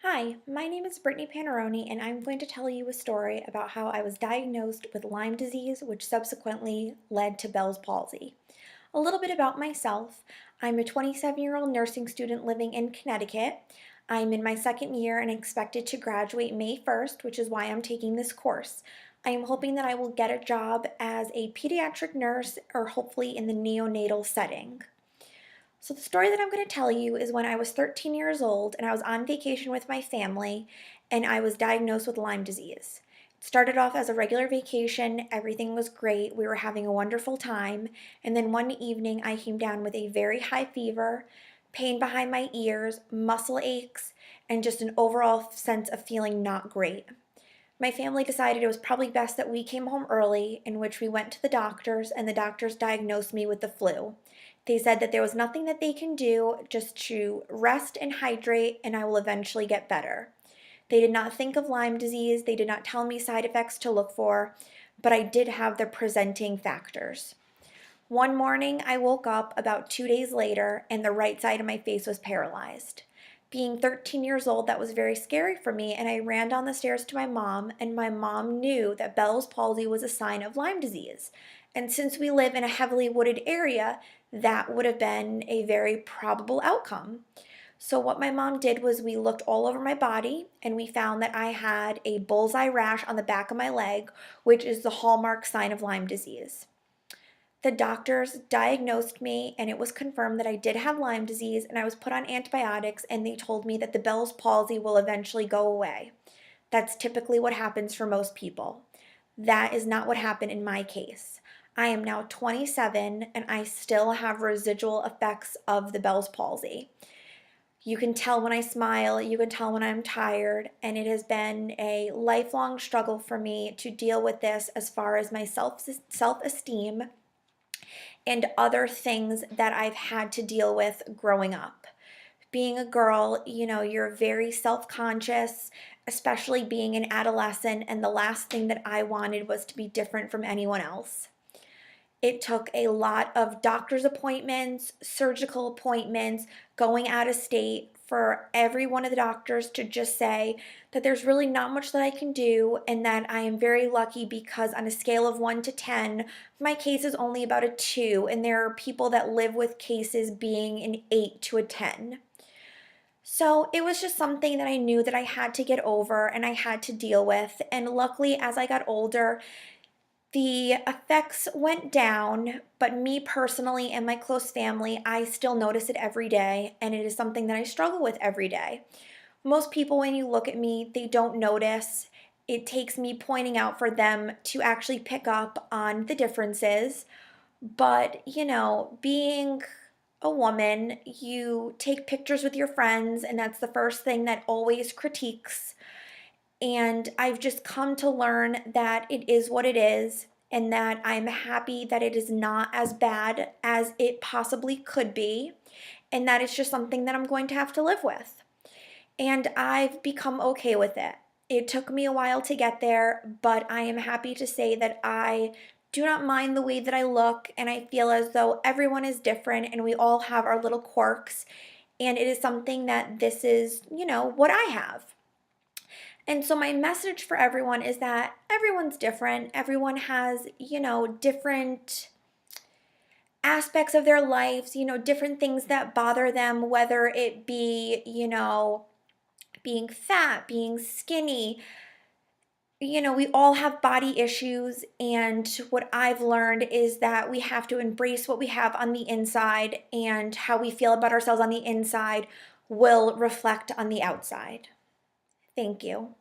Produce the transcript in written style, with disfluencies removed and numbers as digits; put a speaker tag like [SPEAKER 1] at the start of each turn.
[SPEAKER 1] Hi, my name is Brittany Panarone, and I'm going to tell you a story about how I was diagnosed with Lyme disease, which subsequently led to Bell's palsy. A little bit about myself. I'm a 27-year-old nursing student living in Connecticut. I'm in my second year and expected to graduate May 1st, which is why I'm taking this course. I am hoping that I will get a job as a pediatric nurse or hopefully in the neonatal setting. So the story that I'm going to tell you is when I was 13 years old and I was on vacation with my family and I was diagnosed with Lyme disease. It started off as a regular vacation, everything was great, we were having a wonderful time, and then one evening I came down with a very high fever, pain behind my ears, muscle aches, and just an overall sense of feeling not great. My family decided it was probably best that we came home early, in which we went to the doctors, and the doctors diagnosed me with the flu. They said that there was nothing that they can do, just to rest and hydrate, and I will eventually get better. They did not think of Lyme disease, they did not tell me side effects to look for, but I did have the presenting factors. One morning, I woke up about 2 days later, and the right side of my face was paralyzed. Being 13 years old, that was very scary for me, and I ran down the stairs to my mom, and my mom knew that Bell's palsy was a sign of Lyme disease. And since we live in a heavily wooded area, that would have been a very probable outcome. So what my mom did was we looked all over my body and we found that I had a bullseye rash on the back of my leg, which is the hallmark sign of Lyme disease. The doctors diagnosed me and it was confirmed that I did have Lyme disease, and I was put on antibiotics, and they told me that the Bell's palsy will eventually go away. That's typically what happens for most people. That is not what happened in my case. I am now 27 and I still have residual effects of the Bell's palsy. You can tell when I smile, you can tell when I'm tired, and it has been a lifelong struggle for me to deal with this as far as my self-esteem and other things that I've had to deal with growing up. Being a girl, you're very self-conscious, especially being an adolescent, and the last thing that I wanted was to be different from anyone else. It took a lot of doctor's appointments, surgical appointments, going out of state for every one of the doctors to just say that there's really not much that I can do, and that I am very lucky because on a scale of 1 to 10, my case is only about a 2, and there are people that live with cases being an 8 to a 10. So it was just something that I knew that I had to get over and I had to deal with. And luckily, as I got older, the effects went down, but me personally and my close family, I still notice it every day, and it is something that I struggle with every day. Most people, when you look at me, they don't notice. It takes me pointing out for them to actually pick up on the differences. But, being a woman, you take pictures with your friends, and that's the first thing that always critiques. And I've just come to learn that it is what it is, and that I'm happy that it is not as bad as it possibly could be, and that it's just something that I'm going to have to live with. And I've become okay with it. It took me a while to get there, but I am happy to say that I do not mind the way that I look, and I feel as though everyone is different and we all have our little quirks, and it is something that this is, what I have. And so my message for everyone is that everyone's different. Everyone has, different aspects of their lives, different things that bother them, whether it be, being fat, being skinny. We all have body issues, and what I've learned is that we have to embrace what we have on the inside, and how we feel about ourselves on the inside will reflect on the outside. Thank you.